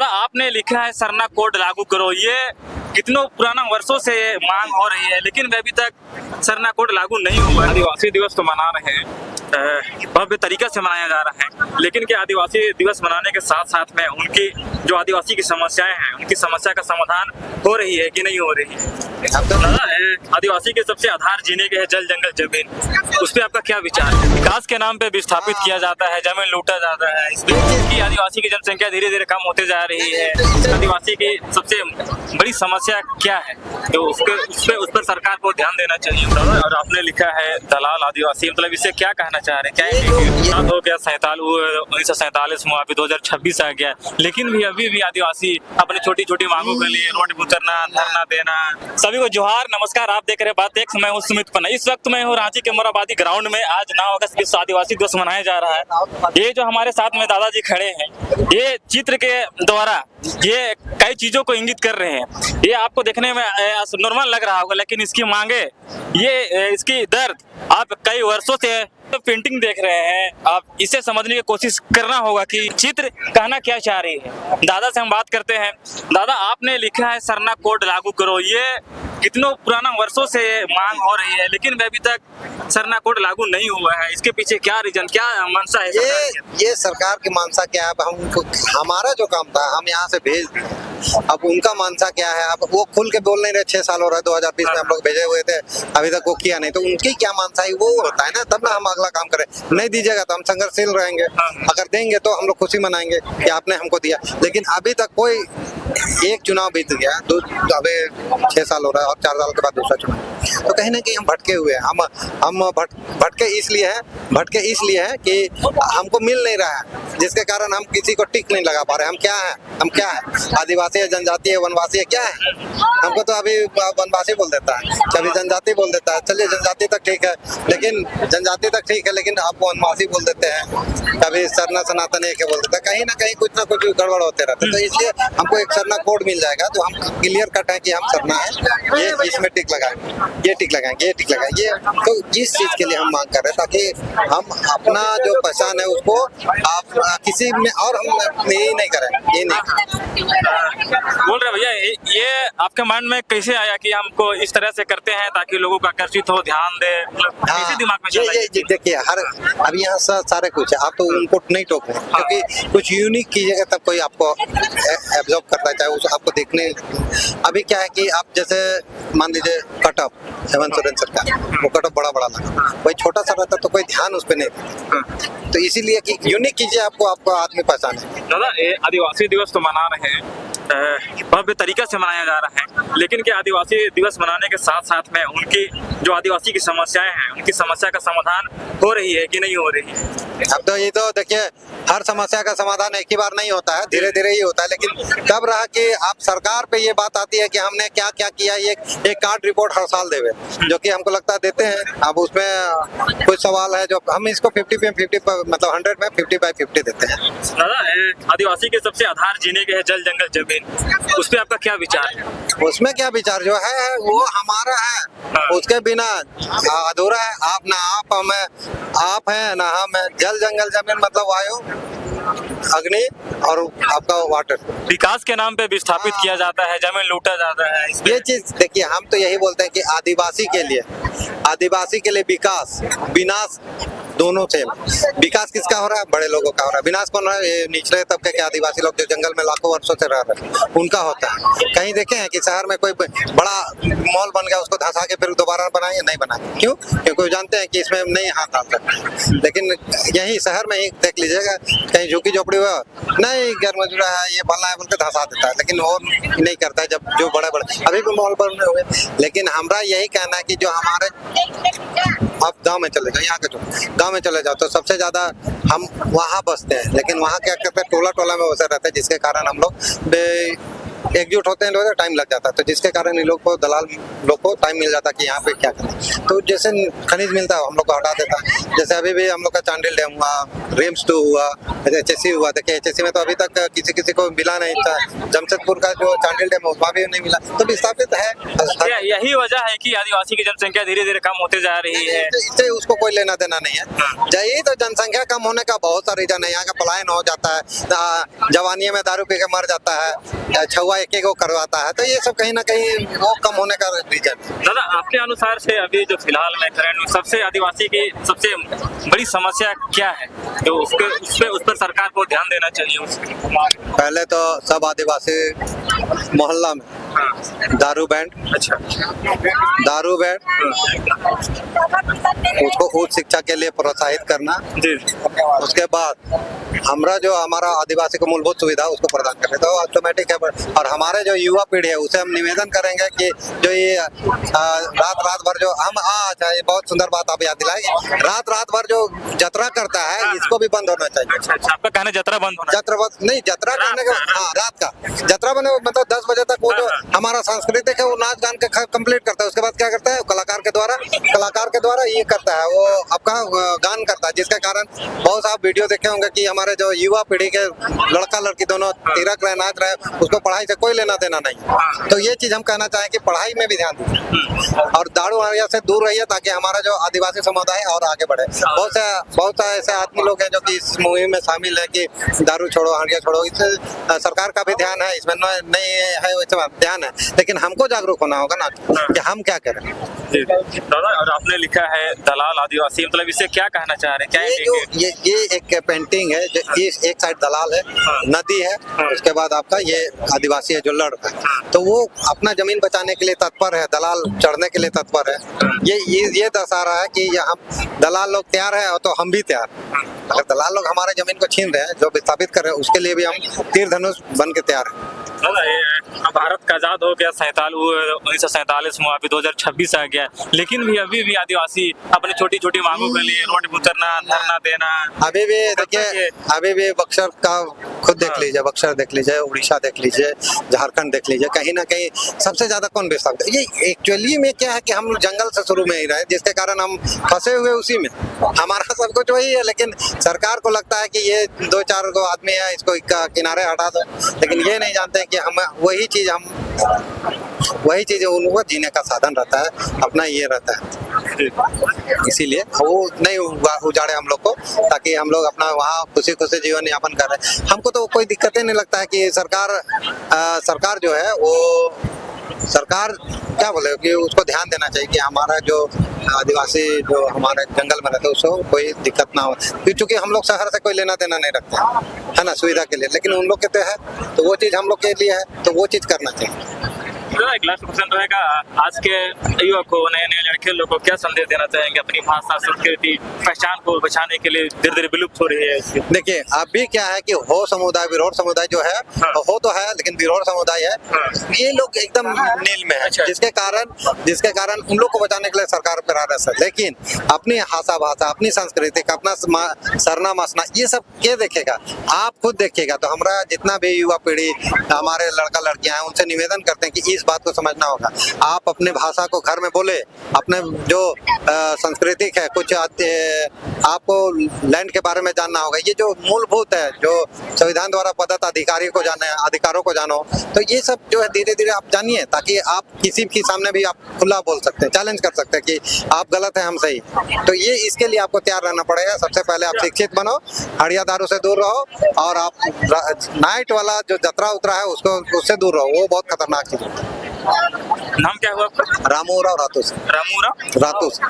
दादा, आपने लिखा है सरना कोड लागू करो, ये कितनों पुराना वर्षों से ये मांग हो रही है, लेकिन अभी तक सरना कोड लागू नहीं हुआ। आदिवासी दिवस तो मना रहे हैं, भव्य तरीके से मनाया जा रहा है, लेकिन क्या आदिवासी दिवस मनाने के साथ साथ में उनकी जो आदिवासी की समस्याएं हैं, उनकी समस्या का समाधान हो रही है कि नहीं हो रही है? दादा, आदिवासी के सबसे आधार जीने के है जल जंगल जमीन, उस पर आपका क्या विचार है? विकास के नाम पे विस्थापित किया जाता है, जमीन लूटा जाता है, इसकी आदिवासी की जनसंख्या धीरे धीरे कम होते जा रही है। आदिवासी की सबसे बड़ी समस्या क्या है, तो उस पर सरकार को ध्यान देना चाहिए। और आपने लिखा है दलाल आदिवासी, मतलब इससे क्या कहना चाह रहे हैं? क्या है हो गया 1947 में, अभी 2026 आ गया, लेकिन भी अभी भी आदिवासी अपनी छोटी छोटी मांगों के लिए रोड पर उतरना, धरना देना। सभी को जोहार, नमस्कार। आप देख रहे बात एक, मैं हूं सुमित पन्ना। इस वक्त मैं हूं रांची के मोराबादी ग्राउंड में। आज 9 अगस्त विश्व आदिवासी दिवस मनाया जा रहा है। ये जो हमारे साथ में दादाजी खड़े हैं, ये चित्र के द्वारा ये कई चीजों को इंगित कर रहे हैं। ये आपको देखने में नॉर्मल लग रहा होगा, लेकिन इसकी मांगे, ये इसकी दर्द आप कई वर्षों से तो पेंटिंग देख रहे हैं। आप इसे समझने की कोशिश करना होगा कि चित्र कहना क्या चाह रही है। दादा से हम बात करते हैं। दादा, आपने लिखा है सरना कोड लागू करो, ये कितनों पुराना वर्षों से मांग हो रही है, लेकिन अभी तक सरना कोड लागू नहीं हुआ है। इसके पीछे क्या रीजन, क्या मंशा है? ये सरकार की मंशा क्या है? अब हम हमारा जो काम था हम यहाँ से भेज दें, अब उनका मंशा क्या है? अब वो खुल के बोल नहीं रहे। 6 साल हो रहा है, 2020 में हम लोग भेजे हुए थे, अभी तक वो किया नहीं। तो उनकी क्या मंशा है वो होता है ना, तब ना हम अगला काम करें। नहीं दीजिएगा तो हम संघर्षशील रहेंगे, अगर देंगे तो हम लोग खुशी मनाएंगे कि आपने हमको दिया। लेकिन अभी तक कोई एक चुनाव बीत गया, अभी 6 साल हो रहा है और 4 साल के बाद दूसरा चुनाव। तो कहीं ना कहीं हम भटके हुए हैं। हम भटके इसलिए है कि हमको मिल नहीं रहा है, जिसके कारण हम किसी को टिक नहीं लगा पा रहे। हम क्या है? आदिवासी है, जनजाति है, वनवासी है, क्या है? हमको तो अभी वनवासी बोल देता है, कभी जनजाति बोल देता है। चलिए जनजाति तक ठीक है, लेकिन आप वनवासी बोल देते हैं, कभी सरना सनातन एक बोल देता है। कहीं ना कहीं कुछ ना कुछ गड़बड़ होते रहते हैं। तो इसलिए हमको एक सरना कोड मिल जाएगा तो हम क्लियर कट है कि हम सरना है, ये इसमें टिक लगाएंगे, ये टिक लगाएंगे। तो जिस चीज के लिए हम मांग कर रहे हैं, ताकि हम अपना जो पहचान है उसको आप किसी में और हम यही नहीं करें, ये नहीं बोल रहे भैया। ये आपके मन में कैसे आया कि हमको इस तरह से करते हैं ताकि लोगों को आकर्षित हो, ध्यान दे? कैसे दिमाग में चला? ये देखिए, अब यहाँ सारे कुछ है, आप तो उनको नहीं टोक रहे, क्योंकि कुछ यूनिक कीजिएगा तब कोई आपको एब्जॉर्ब करता है, चाहे आपको देखने। अभी क्या है कि आप जैसे मान लीजिए कटअप, हेमंत सोरेन सरकार, वो कटअप बड़ा लगा, वही छोटा सा रहता तो कोई ध्यान उस पर नहीं देता। तो इसीलिए कि यूनिक कीजिए, आपको आदमी पहचान है। दादा, आदिवासी दिवस तो मना रहे हैं, भव्य तरीके से मनाया जा रहा है, लेकिन क्या आदिवासी दिवस मनाने के साथ साथ में उनकी जो आदिवासी की समस्याएं हैं, उनकी समस्या का समाधान हो रही है कि नहीं हो रही है? अब तो ये तो देखिए, हर समस्या का समाधान एक ही बार नहीं होता है, धीरे धीरे ही होता है। लेकिन कब रहा कि आप सरकार पे ये बात आती है कि हमने क्या क्या किया, ये एक कार्ड रिपोर्ट हर साल देवे, जो कि हमको लगता है देते हैं। अब उसमें कुछ सवाल है जो हम इसको 50 मतलब 100 में 50/50 देते हैं। दादा, आदिवासी के सबसे आधार जीने के है जल जंगल जमीन, उस पर आपका क्या विचार है? उसमें क्या विचार, जो है वो हमारा है, उसके बिना अधूरा है। आप ना आप है ना हम है। जल जंगल जमीन मतलब वायु, अग्नि और आपका वाटर। विकास के नाम पे विस्थापित किया जाता है, जमीन लूटा जाता है। ये चीज देखिए, हम तो यही बोलते हैं कि आदिवासी के लिए विकास विनाश दोनों से। विकास किसका हो रहा है? बड़े लोगों का हो रहा है। विनाश कौन रहा है? ये निचले तबके के आदिवासी लोग जो जंगल में लाखों वर्षों से रह रहे हैं, उनका होता है। कहीं देखे हैं कि शहर में कोई बड़ा मॉल बन गया, उसको धंसा के फिर दोबारा बनाए? नहीं बनाए। क्यों? क्योंकि जानते हैं कि इसमें नहीं हाथ डाल सकते। लेकिन यही शहर में ही देख लीजिएगा, कहीं झुकी झोपड़ी हुआ, नहीं घर मजूरा है, ये बनना है बोल के धंसा देता है। लेकिन वो नहीं करता है, जब जो बड़े अभी भी मॉल बने हुए। लेकिन हमारा यही कहना है कि जो हमारे, आप गांव में चले जाओ, यहाँ के जो गांव में चले जाओ तो सबसे ज्यादा हम वहाँ बसते हैं। लेकिन वहाँ क्या करते हैं, टोला में बसे रहते हैं, जिसके कारण हम लोग एकजुट होते हैं, लोग टाइम लग जाता है। तो जिसके कारण इन लोग को, दलाल लोग को टाइम मिल जाता है कि यहाँ पे क्या करें। तो जैसे खनिज मिलता है हम लोग को हटा देता है। जैसे अभी भी हम लोग का चांडिल डैम हुआ, रेम्स 2 हुआ, HSC हुआ। देखिए HSC में तो अभी तक किसी को मिला नहीं था। जमशेदपुर का जो चांडिल डैम है वहाँ भी नहीं मिला, तो विस्थापित है। यही वजह है कि आदिवासी की जनसंख्या धीरे धीरे कम होते जा रही है। इससे उसको कोई लेना देना नहीं है। यही तो जनसंख्या कम होने का बहुत सा रीजन है। यहाँ का पलायन हो जाता है, जवानी में दारू पी के मर जाता है, छुआ एक एक को करवाता है, तो ये सब कहीं ना कहीं वो कम होने का रीजन है। दादा, आपके अनुसार से अभी जो फिलहाल में करंट में सबसे आदिवासी की सबसे बड़ी समस्या क्या है, तो उस पर सरकार को ध्यान देना चाहिए? पहले तो सब आदिवासी मोहल्ला में दारू बैंड, अच्छा, दारू बैंड, उसको उच्च शिक्षा के लिए प्रोत्साहित करना। जी, उसके बाद हमारा आदिवासी को मूलभूत सुविधा उसको प्रदान करें तो ऑटोमेटिक है। और हमारे जो युवा पीढ़ी है उसे हम निवेदन करेंगे कि जो ये रात भर जो हम अच्छा, ये बहुत सुंदर बात आप याद दिलाई, रात भर जो जतरा करता है इसको भी बंद होना चाहिए। अच्छा, आपका कहना जतरा बंद होना? जतरा करने का, हाँ, रात का जतरा बने मतलब 10 बजे तक वो जो हमारा सांस्कृतिक है वो नाच गान के कंप्लीट करता है। उसके बाद क्या करता है, कलाकार के द्वारा ये करता है, वो आपका गान करता है, जिसके कारण बहुत सारे वीडियो देखे होंगे कि हमारे जो युवा पीढ़ी के लड़का लड़की दोनों तिरक रहे, नाच रहे, उसको पढ़ाई से कोई लेना देना नहीं। तो ये चीज हम कहना चाहें कि पढ़ाई में भी ध्यान दीजिए और दारू हरिया से दूर रहिए, ताकि हमारा जो आदिवासी समुदाय और आगे बढ़े। बहुत सा ऐसे आदमी लोग हैं जो कि इस मुहिम में शामिल है कि दारू छोड़ो, हरिया छोड़ो। इससे सरकार का भी ध्यान है, इसमें नहीं है वैसे ध्यान है, लेकिन हमको जागरूक होना होगा ना कि हम क्या करें। दादा, और आपने लिखा है दलाल आदिवासी, मतलब इससे क्या कहना चाह रहे हैं? क्या ये एक पेंटिंग है, जो एक साइड दलाल है, नदी है, उसके बाद आपका ये आदिवासी है जो लड़ रहा है, तो वो अपना जमीन बचाने के लिए तत्पर है, दलाल चढ़ने के लिए तत्पर है। ये दर्शा रहा है कि यहाँ दलाल लोग तैयार है तो हम भी तैयार। अगर दलाल लोग हमारे जमीन को छीन रहे हैं, जो विस्थापित कर रहे हैं, उसके लिए भी हम तीर धनुष बन के तैयार हैं। भारत का आजाद हो गया 1947 में, अभी 2026 आ गया, लेकिन अभी भी आदिवासी अपनी छोटी छोटी मांगों के लिए रोड पे उतरना, धरना देना। अभी भी देखिए, अभी भी बक्सर का खुद देख लीजिए, बक्सर देख लीजिए, उड़ीसा देख लीजिए, झारखंड देख लीजिए, कहीं ना कहीं सबसे ज्यादा कौन विस्थापित। ये एक्चुअली में क्या है कि हम जंगल से शुरू में ही रहे, जिसके कारण हम फंसे हुए उसी में, हमारा सब कुछ वही है। लेकिन सरकार को लगता है कि ये 2-4 गो आदमी है, इसको किनारे हटा दो, लेकिन ये नहीं जानते कि हम वही चीज उनको जीने का साधन रहता है, अपना ये रहता है। इसीलिए वो नहीं उजाड़े हम लोग को, ताकि हम लोग अपना वहाँ खुशी खुशी जीवन यापन कर रहे हैं। हमको तो कोई दिक्कत ही नहीं लगता है कि सरकार जो है वो सरकार क्या बोले कि उसको ध्यान देना चाहिए कि हमारा जो आदिवासी जो हमारे जंगल में रहते हैं उसको कोई दिक्कत ना हो, क्योंकि हम लोग शहर से कोई लेना देना नहीं रखते है ना, सुविधा के लिए। लेकिन उन लोग के तो है, तो वो चीज़ हम लोग के लिए है, तो वो चीज़ करना चाहिए। एक लास्ट क्वेश्चन रहेगा, आज के युवक को, नए नए लड़के लोग को क्या संदेश देना चाहेंगे? अपनी भाषा, संस्कृति, पहचान को बचाने के लिए धीरे धीरे विलुप्त हो रही है। देखिए, अभी क्या है कि हो समुदाय, विरोध समुदाय जो है, हो तो है, लेकिन विरोध समुदाय है, ये लोग एकदम नील में है। जिसके कारण उन लोग को बचाने के लिए सरकार प्रयास है। लेकिन अपनी भाषा, अपनी संस्कृति, अपना सरना मसना, ये सब क्या देखेगा? आप खुद देखिएगा। तो हमारा जितना भी युवा पीढ़ी, हमारे लड़का लड़कियां हैं, उनसे निवेदन करते हैं कि इस बात को समझना होगा। आप अपने भाषा को घर में बोले, अपने जो सांस्कृतिक है, कुछ आपको लैंड के बारे में जानना होगा। ये जो मूलभूत है, जो संविधान द्वारा प्रदत्त अधिकारों को जानो, तो ये सब जो है धीरे धीरे आप जानिए, ताकि आप किसी के सामने भी आप खुला बोल सकते हैं, चैलेंज कर सकते हैं कि आप गलत है, हम सही। तो ये इसके लिए आपको तैयार रहना पड़ेगा। सबसे पहले आप शिक्षित बनो, हड़िया दारू से दूर रहो, और आप नाइट वाला जो जतरा उतरा है उससे दूर रहो, वो बहुत खतरनाक चीज है। नाम क्या हुआ आपका? रामू राव रातू से। रातू से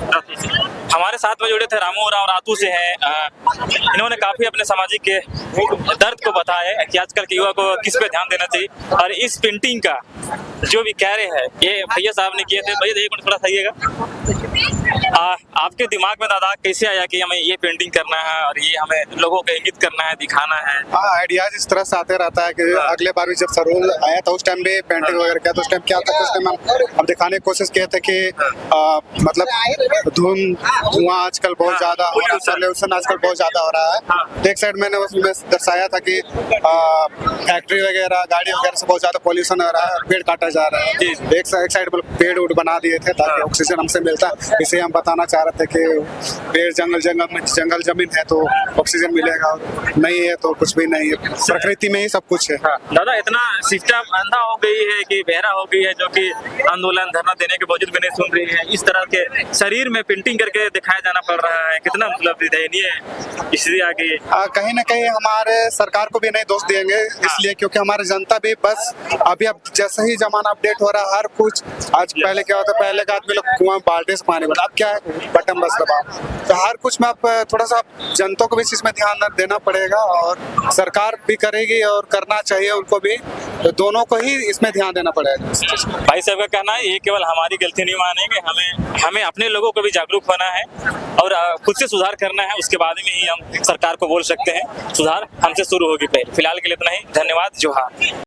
हमारे साथ में जुड़े थे रामू राव रातू से हैं। इन्होंने काफी अपने सामाजिक के दर्द को बताया कि आजकल के युवा को किस पे ध्यान देना चाहिए। और इस पेंटिंग का जो भी कार्य है ये भैया साहब ने किए थे। भैया एक मिनट थोड़ा सहिएगा। आपके दिमाग में दादा कैसे आया कि हमें ये पेंटिंग करना है और ये हमें लोगों को इंगित करना है, दिखाना है? आइडियाज इस तरह से आते रहता है कि अगले बार भी जब सरोल आया था उस टाइम भी पेंटिंग वगैरह किया, तो उस टाइम क्या था कि उस टाइम हम दिखाने की कोशिश किए थे कि मतलब धुआं आजकल बहुत ज्यादा हो रहा है, पॉल्यूशन आजकल बहुत ज्यादा हो रहा है। एक साइड मैंने उसमें दर्शाया था कि फैक्ट्री वगैरह, गाड़ी वगैरह से बहुत ज्यादा पॉल्यूशन हो रहा है, पेड़ काटा जा रहा है। एक साइड पेड़ उड़ बना दिए थे ताकि ऑक्सीजन हमसे मिलता है। इसे हम बताना चाह रहे थे कि पेड़ जंगल जमीन है तो ऑक्सीजन मिलेगा, नहीं है तो कुछ भी नहीं है, प्रकृति में ही सब कुछ है। दादा, इतना सिस्टम अंधा हो गई है कि बहरा हो गई है, जो कि आंदोलन धरना देने के बावजूद भी नहीं सुन रही है। इस तरह के शरीर में पेंटिंग करके दिखाया जाना पड़ रहा है, कितना मतलब दयनीय स्थिति आ गई है। कहीं ना कहीं हमारे सरकार को भी नहीं दोष देंगे, इसलिए क्योंकि हमारी जनता भी बस अभी अब जैसे ही जमाना अपडेट हो रहा है, हर कुछ आज पहले क्या होता, पहले का आदमी लोग कुआं बाल्टी से पानी भरता, अब क्या है बटन बस दबाओ। तो हर कुछ में अब थोड़ा सा जनता को भी इस चीज में ध्यान देना पड़ेगा और सरकार भी करेगी और करना चाहिए उनको भी, तो दोनों को ही इसमें ध्यान देना पड़ेगा। भाई साहब का कहना है ये केवल हमारी गलती नहीं मानेंगे, हमें अपने लोगों को भी जागरूक होना है और खुद से सुधार करना है, उसके बाद में ही हम सरकार को बोल सकते हैं सुधार हमसे शुरू होगी। पहले फिलहाल के लिए इतना ही, धन्यवाद, जोहार।